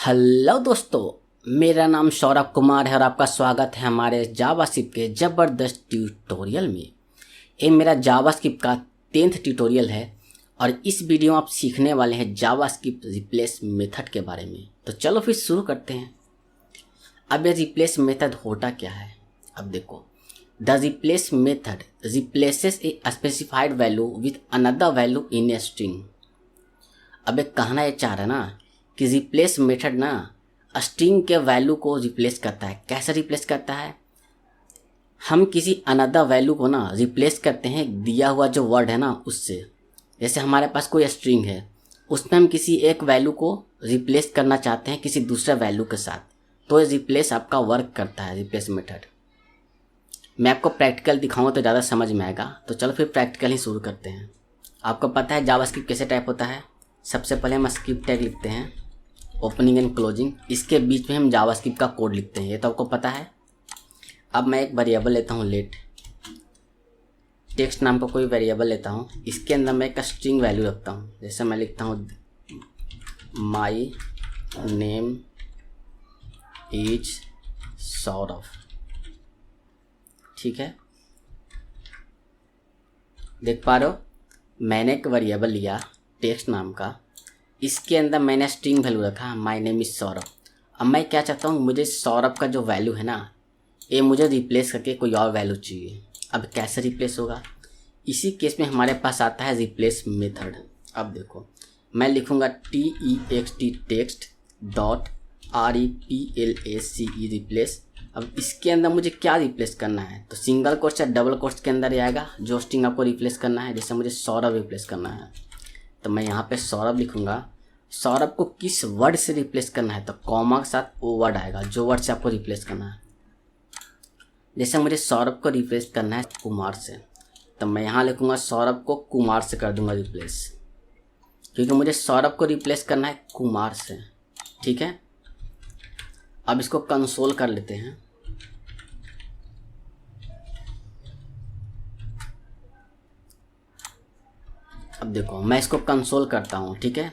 Hello दोस्तों, मेरा नाम सौरभ कुमार है और आपका स्वागत है हमारे जावास्क्रिप्ट के ज़बरदस्त ट्यूटोरियल में। ये मेरा जावास्क्रिप्ट का 10th ट्यूटोरियल है और इस वीडियो में आप सीखने वाले हैं जावास्क्रिप्ट रिप्लेस मेथड के बारे में। तो चलो फिर शुरू करते हैं। अब ये रिप्लेस मेथड होता क्या है, अब देखो। The replace method replaces a specified value with another value in a string. अब एक कहना ये चाह रहा है ना कि रिप्लेस मेथड ना स्ट्रिंग के वैल्यू को रिप्लेस करता है। कैसे रिप्लेस करता है? हम किसी अनदर वैल्यू को ना रिप्लेस करते हैं दिया हुआ जो वर्ड है ना उससे। जैसे हमारे पास कोई स्ट्रिंग है, उसमें हम किसी एक वैल्यू को रिप्लेस करना चाहते हैं किसी दूसरे वैल्यू के साथ, तो ये रिप्लेस आपका वर्क करता है, रिप्लेस मेथड। मैं आपको प्रैक्टिकल दिखाऊंगा तो ज़्यादा समझ में आएगा। तो चलो फिर प्रैक्टिकल ही शुरू करते हैं। आपको पता है जावास्क्रिप्ट कैसे टाइप होता है। सबसे पहले हम स्क्रिप्ट टैग लिखते हैं, ओपनिंग एंड क्लोजिंग, इसके बीच में हम जावास्क्रिप्ट का कोड लिखते हैं, ये तो आपको पता है। अब मैं एक वेरिएबल लेता हूँ लेट, टेक्स्ट नाम का कोई वेरिएबल लेता हूँ, इसके अंदर मैं एक स्ट्रिंग वैल्यू रखता हूँ। जैसे मैं लिखता हूँ माई नेम इज सौरभ, ठीक है। देख पा रहे हो, मैंने एक वेरिएबल लिया टेक्स्ट नाम का, इसके अंदर मैंने स्ट्रिंग वैल्यू रखा माय नेम इज सौरभ। अब मैं क्या चाहता हूँ, मुझे सौरभ का जो वैल्यू है ना ये मुझे रिप्लेस करके कोई और वैल्यू चाहिए। अब कैसे रिप्लेस होगा? इसी केस में हमारे पास आता है रिप्लेस मेथड। अब देखो, मैं लिखूँगा TEXT text dot REPLACE replace. अब इसके अंदर मुझे क्या रिप्लेस करना है, तो सिंगल कोट्स या डबल कोट्स के अंदर ही आएगा जो स्ट्रिंग आपको रिप्लेस करना है। जैसे मुझे सौरभ रिप्लेस करना है तो मैं यहाँ पे सौरभ लिखूँगा। सौरभ को किस वर्ड से रिप्लेस करना है, तो कॉमा के साथ वो वर्ड आएगा जो वर्ड से आपको रिप्लेस करना है। जैसे मुझे सौरभ को रिप्लेस करना है कुमार से, तो मैं यहाँ लिखूँगा सौरभ को कुमार से कर दूँगा रिप्लेस, क्योंकि मुझे सौरभ को रिप्लेस करना है कुमार से, ठीक है। अब इसको कंसोल कर लेते हैं। अब देखो, मैं इसको कंसोल करता हूँ, ठीक है।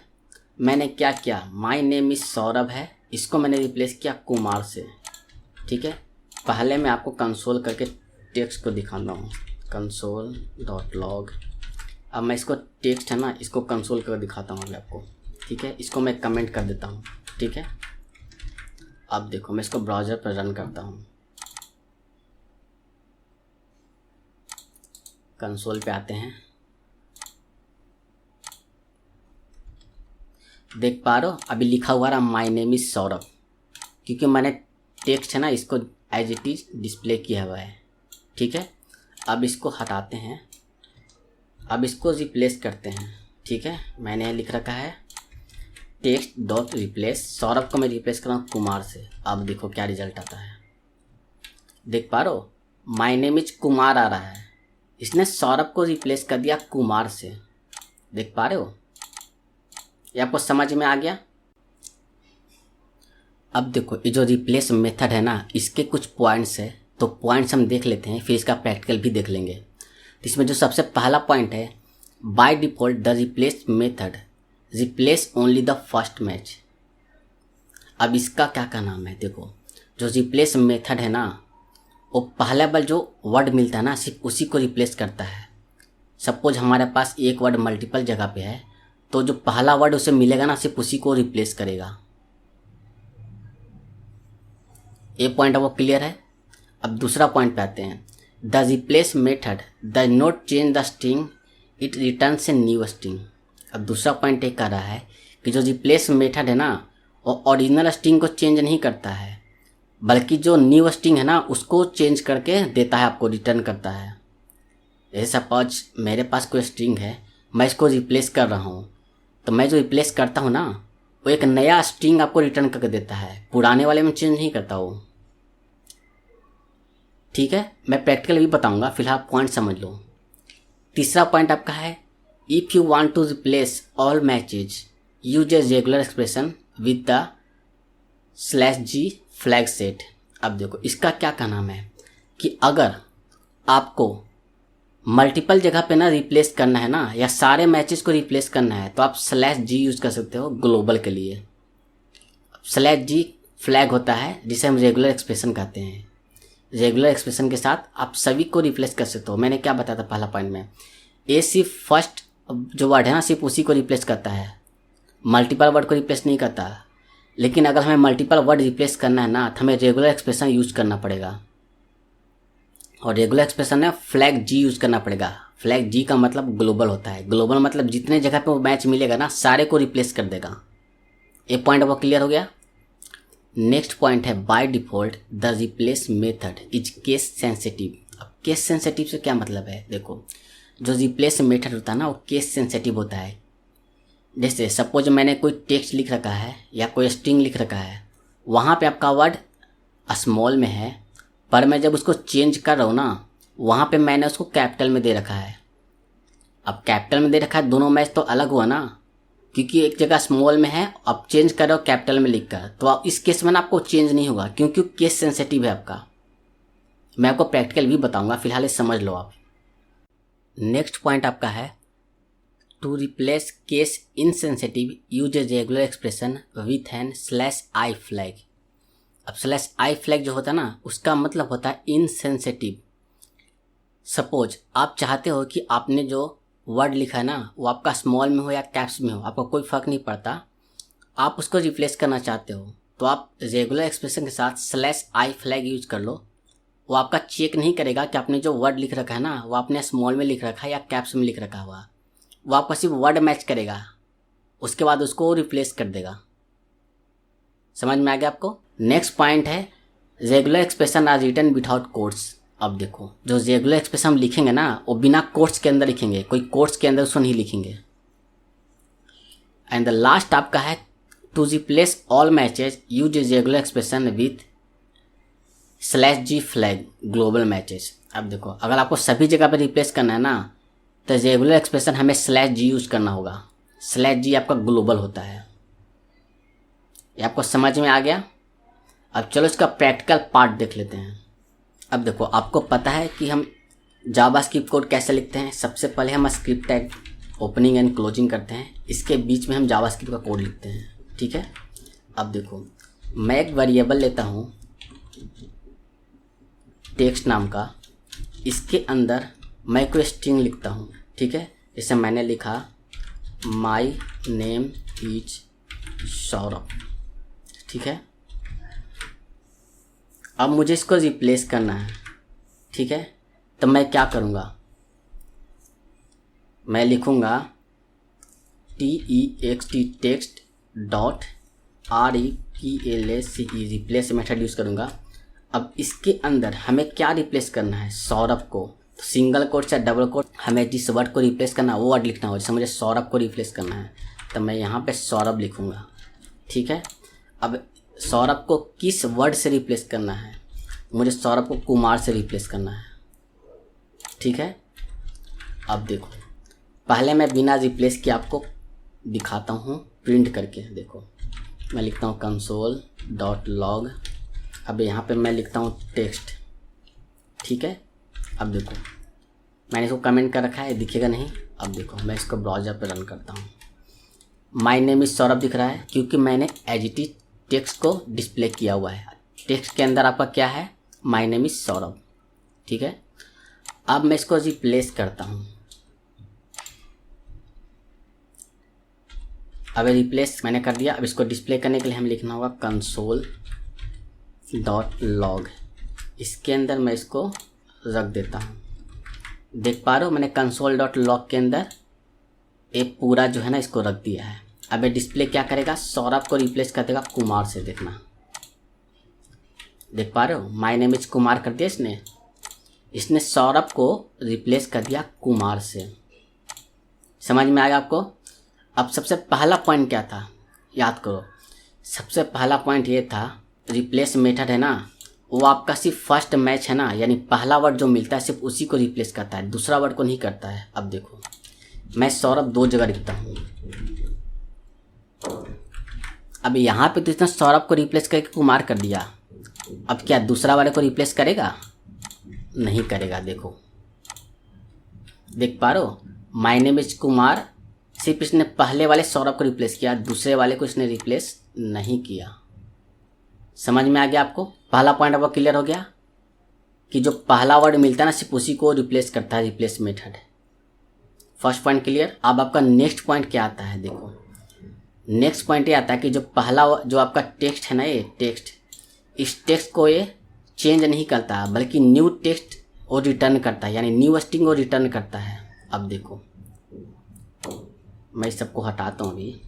मैंने क्या किया, माय नेम इज सौरभ है, इसको मैंने रिप्लेस किया कुमार से, ठीक है। पहले मैं आपको कंसोल करके टेक्स्ट को दिखाता हूँ, कंसोल डॉट लॉग। अब मैं इसको टेक्स्ट है ना, इसको कंसोल कर दिखाता हूँ अभी आपको, ठीक है। इसको मैं कमेंट कर देता हूँ, ठीक है। अब देखो, मैं इसको ब्राउज़र पर रन करता हूँ, कंसोल पे आते हैं। देख पा रहे हो, अभी लिखा हुआ रहा माय नेम इज सौरभ, क्योंकि मैंने टेक्स्ट है ना इसको एज इट इज डिस्प्ले किया हुआ है, ठीक है। अब इसको हटाते हैं, अब इसको रिप्लेस करते हैं, ठीक है। मैंने लिख रखा है टेक्स्ट डॉट रिप्लेस, सौरभ को मैं रिप्लेस कर रहा हूँ कुमार से। अब देखो क्या रिजल्ट आता है, देख पा रहे हो, माय नेम इज कुमार आ रहा है, इसने सौरभ को रिप्लेस कर दिया कुमार से। देख पा रहे हो, ये आपको समझ में आ गया? अब देखो, ये जो रिप्लेस मेथड है ना इसके कुछ पॉइंट्स है, तो पॉइंट्स हम देख लेते हैं, फिर इसका प्रैक्टिकल भी देख लेंगे। तो इसमें जो सबसे पहला पॉइंट है, by default the replace method replace only the first match. अब इसका क्या का नाम है, देखो जो रिप्लेस मेथड है ना वो पहला बार जो वर्ड मिलता है ना सिर्फ उसी को रिप्लेस करता है। सपोज हमारे पास एक वर्ड मल्टीपल जगह पे है, तो जो पहला वर्ड उसे मिलेगा ना सिर्फ उसी को रिप्लेस करेगा। ये पॉइंट आपको क्लियर है? अब दूसरा पॉइंट पे आते हैं, the replace method the not change the string, it returns a new string. अब दूसरा पॉइंट ये कर रहा है कि जो रिप्लेस मेथड है ना वो ओरिजिनल स्ट्रिंग को चेंज नहीं करता है, बल्कि जो न्यू स्ट्रिंग है ना उसको चेंज करके देता है, आपको रिटर्न करता है। जैसे सपोज मेरे पास कोई स्ट्रिंग है, मैं इसको रिप्लेस कर रहा हूँ, तो मैं जो रिप्लेस करता हूँ ना वो एक नया स्ट्रिंग आपको रिटर्न करके देता है, पुराने वाले में चेंज नहीं करता वो, ठीक है। मैं प्रैक्टिकल भी बताऊंगा, फिलहाल पॉइंट समझ लो। तीसरा पॉइंट आपका है, if you want to replace all matches use a regular expression with the /g flag set. अब देखो इसका क्या नाम है कि अगर आपको मल्टीपल जगह पे ना रिप्लेस करना है ना, या सारे मैचेस को रिप्लेस करना है, तो आप /g यूज़ कर सकते हो ग्लोबल के लिए। स्लैश जी फ्लैग होता है जिसे हम रेगुलर एक्सप्रेशन कहते हैं। रेगुलर एक्सप्रेशन के साथ आप सभी को रिप्लेस कर सकते हो। मैंने क्या बताया था पहला पॉइंट में, ए सिर्फ फर्स्ट जो वर्ड है ना सिर्फ उसी को रिप्लेस करता है, मल्टीपल वर्ड को रिप्लेस नहीं करता। लेकिन अगर हमें मल्टीपल वर्ड रिप्लेस करना है ना तो हमें रेगुलर एक्सप्रेशन यूज करना पड़ेगा, और रेगुलर एक्सप्रेशन में फ्लैग जी यूज करना पड़ेगा। फ्लैग जी का मतलब ग्लोबल होता है। ग्लोबल मतलब जितने जगह पे वो मैच मिलेगा ना सारे को रिप्लेस कर देगा। ये पॉइंट वो क्लियर हो गया। नेक्स्ट पॉइंट है by default the replace method is case sensitive. अब केस सेंसिटिव से क्या मतलब है, देखो जो रिप्लेस मेथड होता है ना वो केस सेंसिटिव होता है। जैसे सपोज मैंने कोई टेक्स्ट लिख रखा है या कोई स्ट्रिंग लिख रखा है, वहाँ पे आपका वर्ड स्मॉल में है, पर मैं जब उसको चेंज कर रहा हूँ ना वहाँ पे मैंने उसको कैपिटल में दे रखा है। अब कैपिटल में दे रखा है, दोनों मैच तो अलग हुआ ना, क्योंकि एक जगह स्मॉल में है, अब चेंज कर रहे हो कैपिटल में लिख कर, तो आप इस केस में ना आपको चेंज नहीं होगा क्योंकि केस सेंसिटिव है आपका। मैं आपको प्रैक्टिकल भी बताऊंगा, फिलहाल ये समझ लो आप। नेक्स्ट पॉइंट आपका है to replace case insensitive use a regular expression with an slash I flag. अब स्लैश आई फ्लैग जो होता है ना उसका मतलब होता है इनसेंसिटिव। सपोज आप चाहते हो कि आपने जो वर्ड लिखा है ना वो आपका स्मॉल में हो या कैप्स में हो, आपको कोई फ़र्क नहीं पड़ता, आप उसको रिप्लेस करना चाहते हो तो आप रेगुलर एक्सप्रेशन के साथ स्लैश आई फ्लैग यूज कर लो। वो आपका चेक नहीं करेगा कि आपने जो वर्ड लिख रखा है ना वो आपने स्मॉल में लिख रखा है या कैप्स में लिख रखा हुआ, वो आपका सिर्फ वर्ड मैच करेगा, उसके बाद उसको रिप्लेस कर देगा। समझ में आ गया आपको। नेक्स्ट पॉइंट है regular expression are written without quotes. अब देखो जो रेगुलर एक्सप्रेशन हम लिखेंगे ना वो बिना कोट्स के अंदर लिखेंगे, कोई कोट्स के अंदर उसको नहीं लिखेंगे। एंड द लास्ट आपका है to replace all matches use regular expression with slash G flag global matches. अब देखो अगर आपको सभी जगह पर रिप्लेस करना है ना तो रेगुलर एक्सप्रेशन हमें स्लैश जी यूज करना होगा। स्लैश जी आपका ग्लोबल होता है। ये आपको समझ में आ गया। अब चलो इसका प्रैक्टिकल पार्ट देख लेते हैं। अब देखो आपको पता है कि हम जावास्क्रिप्ट कोड कैसे लिखते हैं। सबसे पहले हम script tag opening and closing करते हैं, इसके बीच में हम जावास्क्रिप्ट का कोड लिखते हैं, ठीक है। अब देखो मैं एक वेरिएबल लेता हूँ टेक्स्ट नाम का, इसके अंदर मैं कोई स्ट्रिंग लिखता हूँ, ठीक है। जैसे मैंने लिखा माई नेम इज सौरभ, ठीक है। अब मुझे इसको रिप्लेस करना है, ठीक है। तो मैं क्या करूँगा, मैं लिखूँगा text dot replace replace method use करूँगा। अब इसके अंदर हमें क्या रिप्लेस करना है, सौरभ को। तो सिंगल कोट या डबल कोट हमें जिस वर्ड को रिप्लेस करना है वो वर्ड लिखना हो। जैसे मुझे सौरभ को रिप्लेस करना है तो मैं यहाँ पे सौरभ लिखूँगा, ठीक है। अब सौरभ को किस वर्ड से रिप्लेस करना है, मुझे सौरभ को कुमार से रिप्लेस करना है, ठीक है। अब देखो पहले मैं बिना रिप्लेस किए आपको दिखाता हूँ प्रिंट करके। देखो मैं लिखता हूँ कंसोल डॉट लॉग, अब यहाँ पे मैं लिखता हूँ टेक्स्ट, ठीक है। अब देखो मैंने इसको कमेंट कर रखा है, दिखेगा नहीं। अब देखो मैं इसको ब्राउज़र पे रन करता हूँ, माय नेम इज सौरभ दिख रहा है क्योंकि मैंने एज इट इज टेक्स्ट को डिस्प्ले किया हुआ है। टेक्स्ट के अंदर आपका क्या है, माय नेम इज सौरभ, ठीक है। अब मैं इसको रिप्लेस करता हूँ। अब रिप्लेस मैंने कर दिया। अब इसको डिस्प्ले करने के लिए हमें लिखना होगा कंसोल डॉट लॉग, इसके अंदर मैं इसको रख देता हूँ। देख पा रहे हो मैंने कंसोल डॉट लॉग के अंदर ये पूरा जो है ना इसको रख दिया है। अब ये डिस्प्ले क्या करेगा, सौरभ को रिप्लेस कर देगा कुमार से। देखना देख पा रहे हो माय नेम इज कुमार कर दिया इसने सौरभ को रिप्लेस कर दिया कुमार से। समझ में आया आपको। अब सबसे पहला पॉइंट क्या था, याद करो। सबसे पहला पॉइंट ये था रिप्लेस मेथड है ना वो आपका सिर्फ फर्स्ट मैच है ना, यानी पहला वर्ड जो मिलता है सिर्फ उसी को रिप्लेस करता है, दूसरा वर्ड को नहीं करता है। अब देखो मैं सौरभ दो जगह लिखता हूँ। अब यहाँ पे तो इसने सौरभ को रिप्लेस करके कुमार कर दिया, अब क्या दूसरा वाले को रिप्लेस करेगा, नहीं करेगा। देखो देख पा रहे हो माय नेम इज कुमार, सिर्फ इसने पहले वाले सौरभ को रिप्लेस किया, दूसरे वाले को इसने रिप्लेस नहीं किया। समझ में आ गया आपको? पहला पॉइंट आपको क्लियर हो गया कि जो पहला वर्ड मिलता है ना सिर्फ उसी को रिप्लेस करता है replace method. First point clear. अब आपका नेक्स्ट पॉइंट क्या आता है, देखो नेक्स्ट पॉइंट ये आता है कि जो पहला जो आपका टेक्स्ट है ना, ये टेक्स्ट, इस टेक्स्ट को ये चेंज नहीं करता बल्कि न्यू टेक्स्ट वो रिटर्न करता है, यानी न्यू स्ट्रिंग वो रिटर्न करता है। अब देखो मैं इस सबको हटाता हूँ, अभी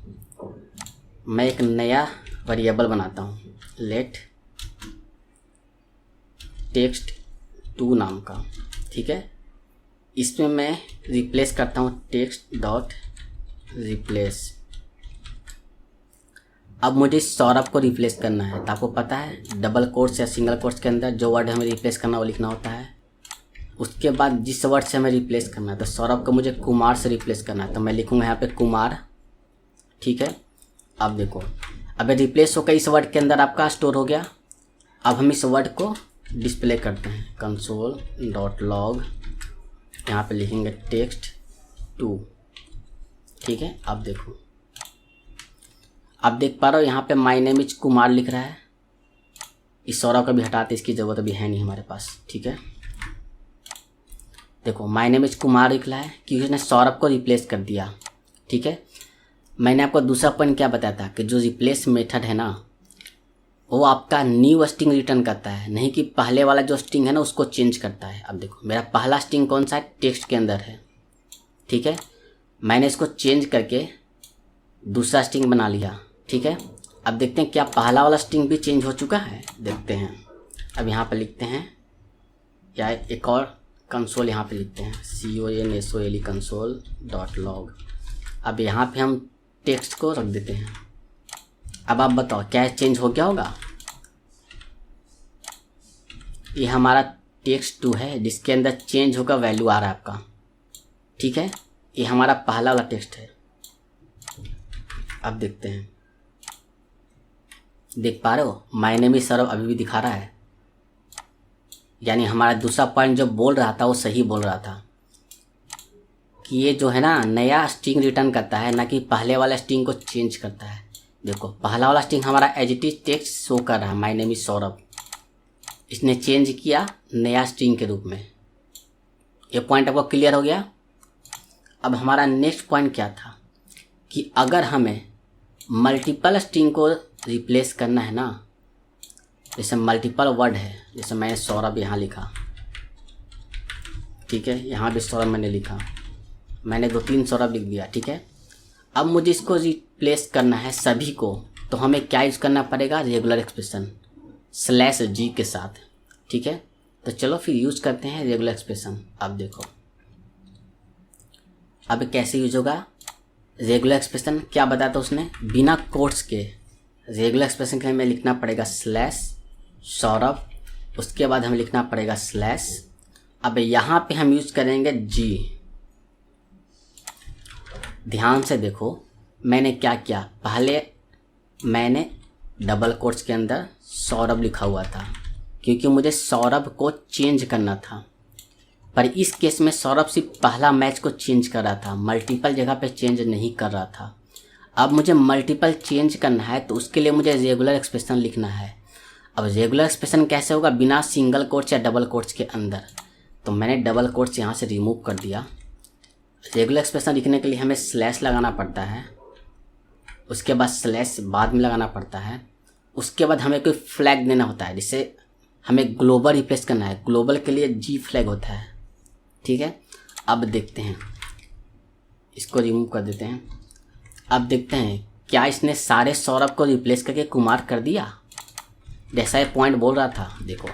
मैं एक नया वेरिएबल बनाता हूँ, लेट टेक्स्ट 2 नाम का, ठीक है। इसमें मैं रिप्लेस करता हूँ टेक्स्ट डॉट रिप्लेस। अब मुझे सौरभ को रिप्लेस करना है, तो आपको पता है डबल कोट्स या सिंगल कोट्स के अंदर जो वर्ड हमें रिप्लेस करना वो लिखना होता है। उसके बाद जिस वर्ड से हमें रिप्लेस करना है, तो सौरभ को मुझे कुमार से रिप्लेस करना है, तो मैं लिखूँगा यहाँ पे कुमार, ठीक है। अब देखो अब रिप्लेस होकर इस वर्ड के अंदर आपका स्टोर हो गया। अब हम इस वर्ड को डिस्प्ले करते हैं, कंसोल डॉट लॉग, यहाँ पे लिखेंगे टेक्स्ट 2, ठीक है। अब देखो अब देख पा रहे हो यहाँ पे माय नेम इज कुमार लिख रहा है। इस सौरभ का भी हटाते, इसकी ज़रूरत अभी है नहीं हमारे पास, ठीक है। देखो माय नेम इज कुमार लिख रहा है क्योंकि उसने सौरभ को रिप्लेस कर दिया, ठीक है। मैंने आपको दूसरा पॉइंट क्या बताया था कि जो रिप्लेस मेथड है ना वो आपका न्यू स्ट्रिंग रिटर्न करता है, नहीं कि पहले वाला जो स्ट्रिंग है ना उसको चेंज करता है। अब देखो मेरा पहला स्ट्रिंग कौन सा है, टेक्स्ट के अंदर है, ठीक है। मैंने इसको चेंज करके दूसरा स्ट्रिंग बना लिया, ठीक है। अब देखते हैं क्या पहला वाला स्ट्रिंग भी चेंज हो चुका है, देखते हैं। अब यहाँ पर लिखते हैं या एक और कंसोल यहाँ पे लिखते हैं CONSOLE कंसोल डॉट लॉग। अब यहाँ पे हम टेक्स्ट को रख देते हैं। अब आप बताओ क्या चेंज हो गया होगा? ये हमारा टेक्स्ट 2 है जिसके अंदर चेंज होकर वैल्यू आ रहा है आपका, ठीक है। ये हमारा पहला वाला टेक्स्ट है। अब देखते हैं, देख पा रहे हो माय नेम इज सौरभ अभी भी दिखा रहा है, यानी हमारा दूसरा पॉइंट जो बोल रहा था वो सही बोल रहा था कि ये जो है ना नया स्ट्रिंग रिटर्न करता है, ना कि पहले वाला स्ट्रिंग को चेंज करता है। देखो पहला वाला स्ट्रिंग हमारा as it is text show कर रहा है माय नेम इज सौरभ, इसने चेंज किया नया स्ट्रिंग के रूप में। ये पॉइंट आपको क्लियर हो गया। अब हमारा नेक्स्ट पॉइंट क्या था कि अगर हमें मल्टीपल स्ट्रिंग को रिप्लेस करना है ना, जैसे मल्टीपल वर्ड है, जैसे मैंने सौरभ यहाँ लिखा, ठीक है, यहाँ भी सौरभ मैंने लिखा, मैंने 2-3 सौरभ लिख दिया, ठीक है। अब मुझे इसको रिप्लेस करना है सभी को, तो हमें क्या यूज़ करना पड़ेगा, रेगुलर एक्सप्रेशन /G के साथ, ठीक है। तो चलो फिर यूज़ करते हैं रेगुलर एक्सप्रेशन। अब देखो अब कैसे यूज होगा रेगुलर एक्सप्रेशन, क्या बताया था उसने, बिना कोट्स के रेगुलर एक्सप्रेशन के लिए हमें लिखना पड़ेगा /सौरभ, उसके बाद हमें लिखना पड़ेगा /। अब यहाँ पे हम यूज करेंगे G। ध्यान से देखो मैंने क्या किया, पहले मैंने डबल कोट्स के अंदर सौरभ लिखा हुआ था क्योंकि मुझे सौरभ को चेंज करना था, पर इस केस में सौरभ सिर्फ पहला मैच को चेंज कर रहा था, मल्टीपल जगह पे चेंज नहीं कर रहा था। अब मुझे मल्टीपल चेंज करना है तो उसके लिए मुझे रेगुलर एक्सप्रेशन लिखना है। अब रेगुलर एक्सप्रेशन कैसे होगा, बिना सिंगल कोट्स या डबल कोट्स के अंदर। तो मैंने डबल कोट्स यहाँ से रिमूव कर दिया। रेगुलर एक्सप्रेशन लिखने के लिए हमें / लगाना पड़ता है, उसके बाद / बाद में लगाना पड़ता है, उसके बाद हमें कोई फ्लैग देना होता है, जिससे हमें ग्लोबल रिप्लेस करना है। ग्लोबल के लिए G फ्लैग होता है, ठीक है। अब देखते हैं, इसको रिमूव कर देते हैं। अब देखते हैं क्या इसने सारे सौरभ को रिप्लेस करके कुमार कर दिया, जैसा ये पॉइंट बोल रहा था। देखो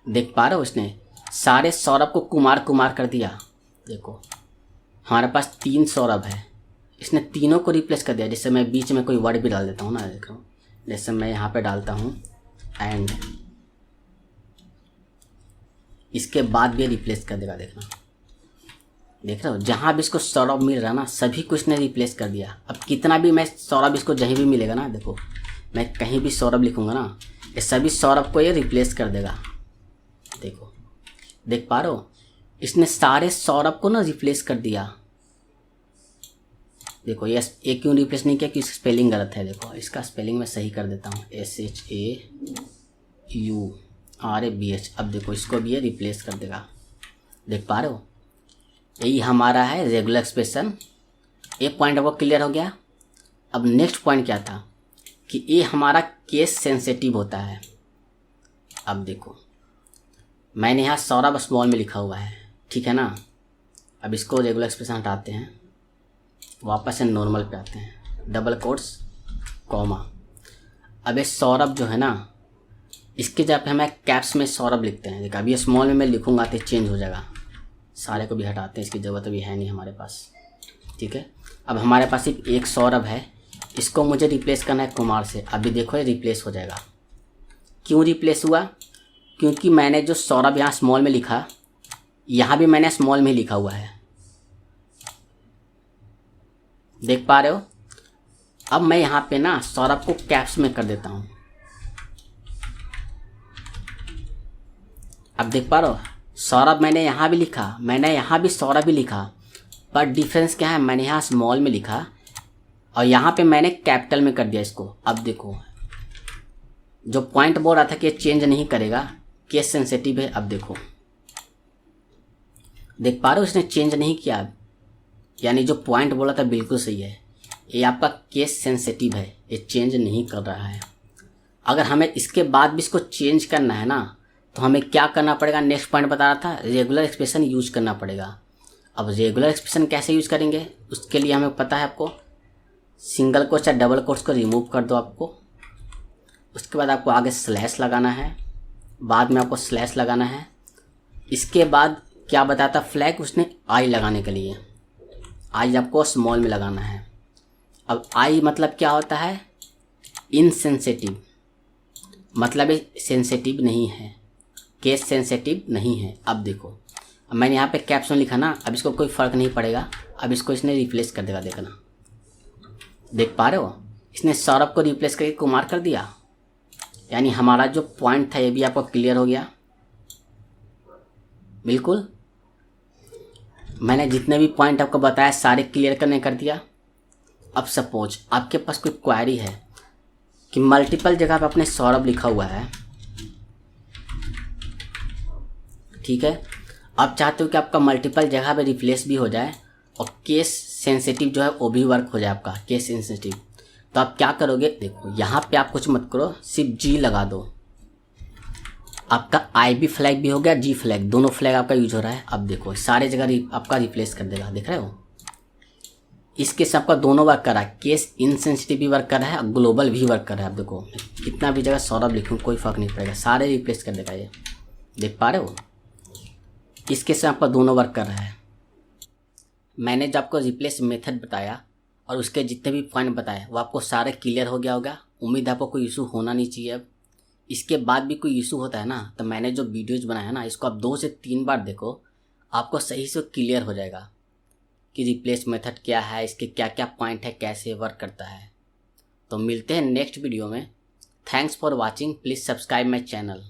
देख पा रहे हो, उसने सारे सौरभ को कुमार कर दिया। देखो हमारे पास 3 सौरभ है, इसने तीनों को रिप्लेस कर दिया। जैसे मैं बीच में कोई वर्ड भी डाल देता हूँ ना, देखो जैसे मैं यहाँ पे डालता हूँ एंड, इसके बाद भी रिप्लेस कर देगा। देखना देख रहे हो, जहाँ भी इसको सौरभ मिल रहा ना सभी को इसने रिप्लेस कर दिया। अब कितना भी मैं सौरभ इसको जहीं भी मिलेगा ना, देखो मैं कहीं भी सौरभ लिखूंगा ना, ये सभी सौरभ को ये रिप्लेस कर देगा। देखो देख पा रहे हो, इसने सारे सौरभ को ना रिप्लेस कर दिया। देखो ये क्यों रिप्लेस नहीं किया, कि स्पेलिंग गलत है। देखो इसका स्पेलिंग मैं सही कर देता हूँ, SHAURABH। अब देखो इसको भी ये रिप्लेस कर देगा, देख पा रहे हो। यही हमारा है रेगुलर एक्सप्रेशन। एक पॉइंट आपको क्लियर हो गया। अब नेक्स्ट पॉइंट क्या था कि ये हमारा केस सेंसिटिव होता है। अब देखो मैंने यहाँ सौरभ स्मॉल में लिखा हुआ है, ठीक है ना। अब इसको रेगुलर एक्सप्रेशन हटाते हैं, वापस से नॉर्मल पे आते हैं, डबल कोट्स कॉमा। अब ये सौरभ जो है ना, इसके जगह पे हमें कैप्स में सौरभ लिखते हैं। देखो अभी ये स्मॉल में मैं लिखूंगा तो चेंज हो जाएगा। सारे को भी हटाते हैं, इसकी ज़रूरत अभी है नहीं हमारे पास, ठीक है। अब हमारे पास सिर्फ एक सौरभ है, इसको मुझे रिप्लेस करना है कुमार से। अभी देखो ये रिप्लेस हो जाएगा। क्यों रिप्लेस हुआ, क्योंकि मैंने जो सौरभ यहाँ स्मॉल में लिखा, यहाँ भी मैंने स्मॉल में लिखा हुआ है, देख पा रहे हो। अब मैं यहाँ पे ना सौरभ को कैप्स में कर देता हूँ। अब देख पा रहे हो, सौरभ मैंने यहाँ भी लिखा, मैंने यहाँ भी सौरभ भी लिखा, पर डिफरेंस क्या है, मैंने यहाँ स्मॉल में लिखा और यहाँ पे मैंने कैपिटल में कर दिया इसको। अब देखो जो पॉइंट बोल रहा था कि चेंज नहीं करेगा, केस सेंसिटिव है। अब देखो देख पा रहे हो, इसने चेंज नहीं किया, यानी जो पॉइंट बोला था बिल्कुल सही है। ये आपका केस सेंसिटिव है, ये चेंज नहीं कर रहा है। अगर हमें इसके बाद भी इसको चेंज करना है ना, तो हमें क्या करना पड़ेगा, नेक्स्ट पॉइंट बता रहा था, रेगुलर एक्सप्रेशन यूज करना पड़ेगा। अब रेगुलर एक्सप्रेशन कैसे यूज करेंगे, उसके लिए हमें पता है आपको, सिंगल कोट्स या डबल कोट्स को रिमूव कर दो आपको। उसके बाद आपको आगे स्लैश लगाना है, बाद में आपको स्लैश लगाना है। इसके बाद क्या बताता फ्लैग, उसने आई लगाने के लिए, आई आपको स्मॉल में लगाना है। अब आई मतलब क्या होता है, इनसेंसिटिव, मतलब ये सेंसिटिव नहीं है, केस सेंसिटिव नहीं है। अब देखो अब मैंने यहाँ पे कैप्स में लिखा ना, अब इसको कोई फ़र्क नहीं पड़ेगा। अब इसको इसने रिप्लेस कर देगा, देखना देख पा रहे हो, इसने सौरभ को रिप्लेस करके कुमार कर दिया। यानी हमारा जो पॉइंट था ये भी आपको क्लियर हो गया। बिल्कुल मैंने जितने भी पॉइंट आपको बताया सारे क्लियर करने कर दिया। अब सपोज आपके पास कोई क्वेरी है कि मल्टीपल जगह पे अपने सौरभ लिखा हुआ है, ठीक है। आप चाहते हो कि आपका मल्टीपल जगह पे रिप्लेस भी हो जाए और केस सेंसिटिव जो है वो भी वर्क हो जाए, आपका केस सेंसिटिव। तो आप क्या करोगे, देखो यहाँ पे आप कुछ मत करो, सिर्फ जी लगा दो। आपका आई भी फ्लैग भी हो गया, जी फ्लैग, दोनों फ्लैग आपका यूज हो रहा है। अब देखो सारे जगह आपका रिप्लेस कर देगा, देख रहे हो। इसके से आपका दोनों वर्क कर रहा है, केस इनसेंसिटिव भी वर्क कर रहा है और ग्लोबल भी वर्क कर रहा है। अब देखो कितना भी जगह सौरभ लिखूँ कोई फर्क नहीं पड़ेगा, सारे रिप्लेस कर देगा ये, देख पा रहे हो। इसके से आपका दोनों वर्क कर रहा है। मैंने जो आपको रिप्लेस मेथड बताया और उसके जितने भी पॉइंट बताए वो आपको सारे क्लियर हो गया होगा। उम्मीद है आपको कोई इशू होना नहीं चाहिए। अब इसके बाद भी कोई इशू होता है ना, तो मैंने जो वीडियोज़ बनाया है ना, इसको आप 2 से 3 बार देखो, आपको सही से क्लियर हो जाएगा कि रिप्लेस मेथड क्या है, इसके क्या क्या पॉइंट है, कैसे वर्क करता है। तो मिलते हैं नेक्स्ट वीडियो में। Thanks for watching, please subscribe my channel.